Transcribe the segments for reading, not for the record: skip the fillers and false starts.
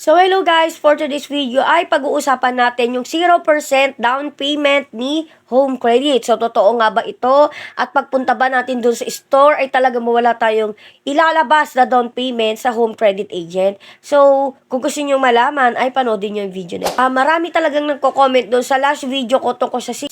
So hello guys, for today's video ay pag-uusapan natin yung 0% down payment ni Home Credit. So totoo nga ba ito? At pagpunta ba natin dun sa store ay talaga mawala tayong ilalabas na down payment sa Home Credit agent? So kung gusto nyo malaman ay panoodin nyo yung video na marami talagang nagko-comment dun sa last video ko tungkol sa 0%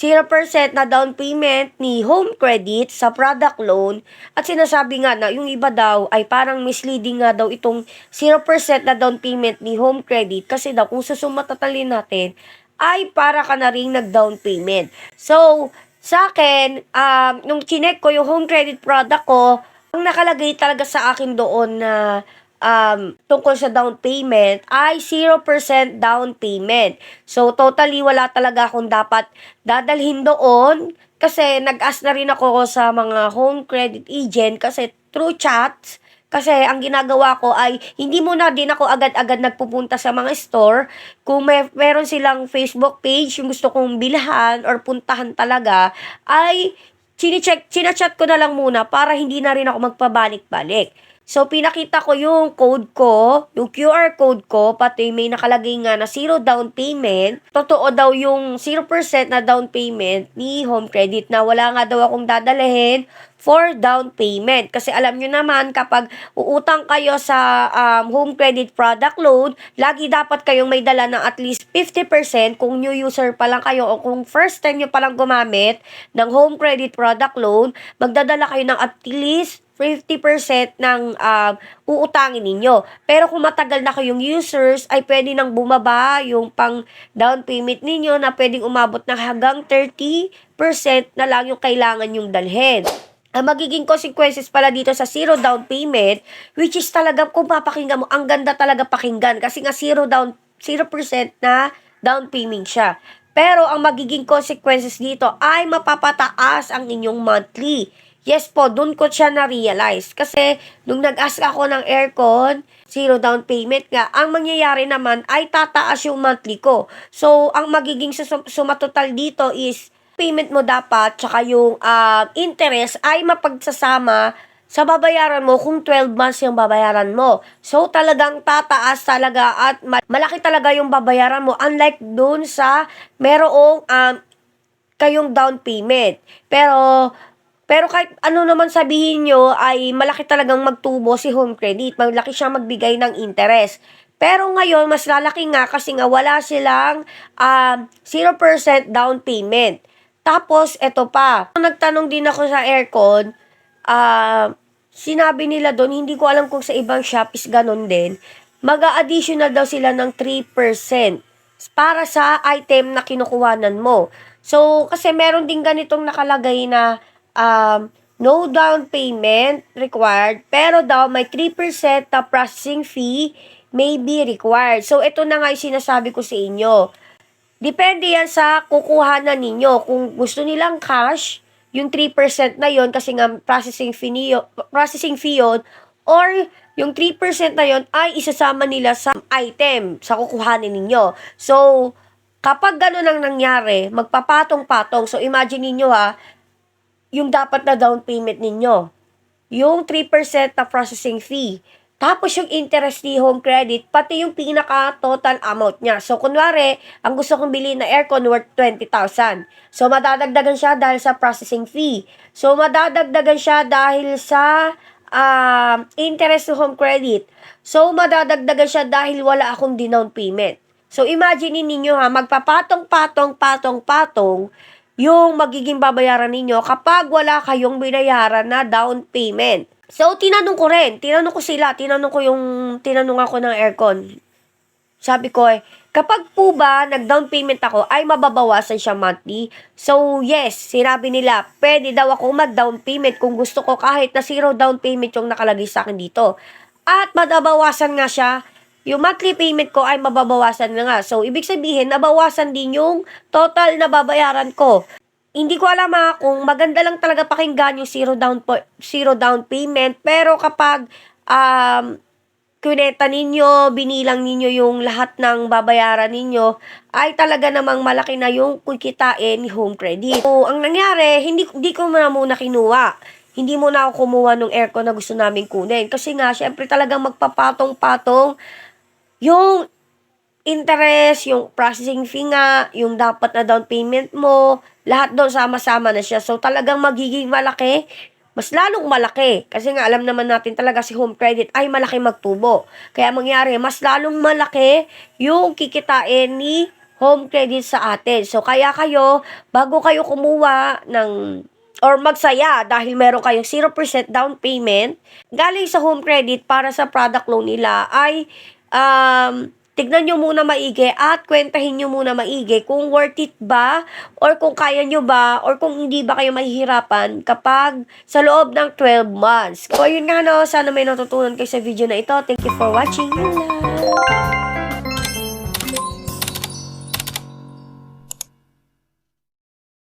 na down payment ni Home Credit sa product loan. At sinasabi nga na yung iba daw ay parang misleading nga daw itong 0% na down payment ni Home Credit kasi daw kung susumatatalin natin ay para ka na ring nag-down payment. So, sa akin, nung chinek ko yung Home Credit product ko, ang nakalagay talaga sa akin doon na tungkol sa down payment ay 0% down payment. So, totally wala talaga akong dapat dadalhin doon kasi nag-ask na rin ako sa mga Home Credit agent kasi through chats. Kasi ang ginagawa ko ay hindi muna din ako agad-agad nagpupunta sa mga store. Kung meron silang Facebook page yung gusto kong bilhan or puntahan talaga, ay chinachat ko na lang muna para hindi na rin ako magpabalik-balik. So, pinakita ko yung code ko, yung QR code ko, pati may nakalagay nga na 0 down payment. Totoo daw yung 0% na down payment ni Home Credit na wala nga daw akong dadalhin for down payment. Kasi alam nyo naman, kapag uutang kayo sa Home Credit product loan, lagi dapat kayong may dala ng at least 50% kung new user pa lang kayo o kung first time nyo palang gumamit ng Home Credit product loan, magdadala kayo ng at least 50% ng uutangin ninyo. Pero kung matagal na kayong users, ay pwede nang bumaba yung pang down payment ninyo na pwedeng umabot na hanggang 30% na lang yung kailangan yung dalhin. Ang magiging consequences pala dito sa 0 down payment, which is talaga kung papakinggan mo, ang ganda talaga pakinggan kasi nga 0% na down payment siya. Pero ang magiging consequences dito ay mapapataas ang inyong monthly. Yes po, dun ko siya na-realize. Kasi, nung nag-ask ako ng aircon, 0 down payment nga, ang mangyayari naman ay tataas yung monthly ko. So, ang magiging sumatotal dito is, payment mo dapat, tsaka yung interest ay mapagsasama sa babayaran mo kung 12 months yung babayaran mo. So, talagang tataas talaga at malaki talaga yung babayaran mo. Unlike dun sa merong kayong down payment. Pero kahit ano naman sabihin nyo, ay malaki talagang magtubo si Home Credit. Malaki siyang magbigay ng interest. Pero ngayon, mas lalaki nga kasi nga wala silang 0% down payment. Tapos, eto pa. Nagtanong din ako sa aircon, sinabi nila doon, hindi ko alam kung sa ibang shop is ganun din, mag-a-additional daw sila ng 3% para sa item na kinukuhanan mo. So, kasi meron din ganitong nakalagay na no down payment required, pero daw may 3% na processing fee may be required. So, ito na nga yung sinasabi ko sa inyo. Depende yan sa kukuhanan ninyo. Kung gusto nilang cash, yung 3% na yon kasi nga processing fee yun, or yung 3% na yon ay isasama nila sa item, sa kukuhanin ninyo. So, kapag gano'n ang nangyari, magpapatong-patong. So, imagine ninyo yung dapat na down payment ninyo, yung 3% na processing fee, tapos yung interest ni Home Credit, pati yung pinaka-total amount niya. So, kunwari, ang gusto kong bilhin na aircon worth 20,000. So, madadagdagan siya dahil sa processing fee. So, madadagdagan siya dahil sa interest ni Home Credit. So, madadagdagan siya dahil wala akong down payment. So, imagine ninyo magpapatong-patong yung magiging babayaran ninyo kapag wala kayong binayaran na down payment. So, tinanong ako ng aircon. Sabi ko kapag po ba nag-down payment ako, ay mababawasan siya monthly? So, yes, sinabi nila, pwede daw ako mag-down payment kung gusto ko kahit na 0 down payment yung nakalagay sa akin dito. At mababawasan nga siya, yung monthly payment ko ay mababawasan na nga. So, ibig sabihin, nabawasan din yung total na babayaran ko. Hindi ko alam kung maganda lang talaga pakinggan yung 0 down payment. Pero kapag kuneta ninyo, binilang ninyo yung lahat ng babayaran ninyo, ay talaga namang malaki na yung kikitain ni Home Credit. So, ang nangyari, hindi ko muna kinuha. Hindi muna ako kumuha ng aircon na gusto namin kunin. Kasi nga, syempre talagang magpapatong-patong yung interest, yung processing fee nga, yung dapat na down payment mo, lahat doon sama-sama na siya. So, talagang magiging malaki, mas lalong malaki. Kasi nga, alam naman natin talaga si Home Credit ay malaki magtubo. Kaya mangyari, mas lalong malaki yung kikitain ni Home Credit sa atin. So, kaya kayo, bago kayo kumuha ng or magsaya dahil meron kayong 0% down payment galing sa Home Credit para sa product loan nila ay tignan nyo muna maigi at kwentahin nyo muna maigi kung worth it ba or kung kaya nyo ba or kung hindi ba kayo mahihirapan kapag sa loob ng 12 months. So, yun nga no, sana may natutunan kayo sa video na ito. Thank you for watching. Yun lang.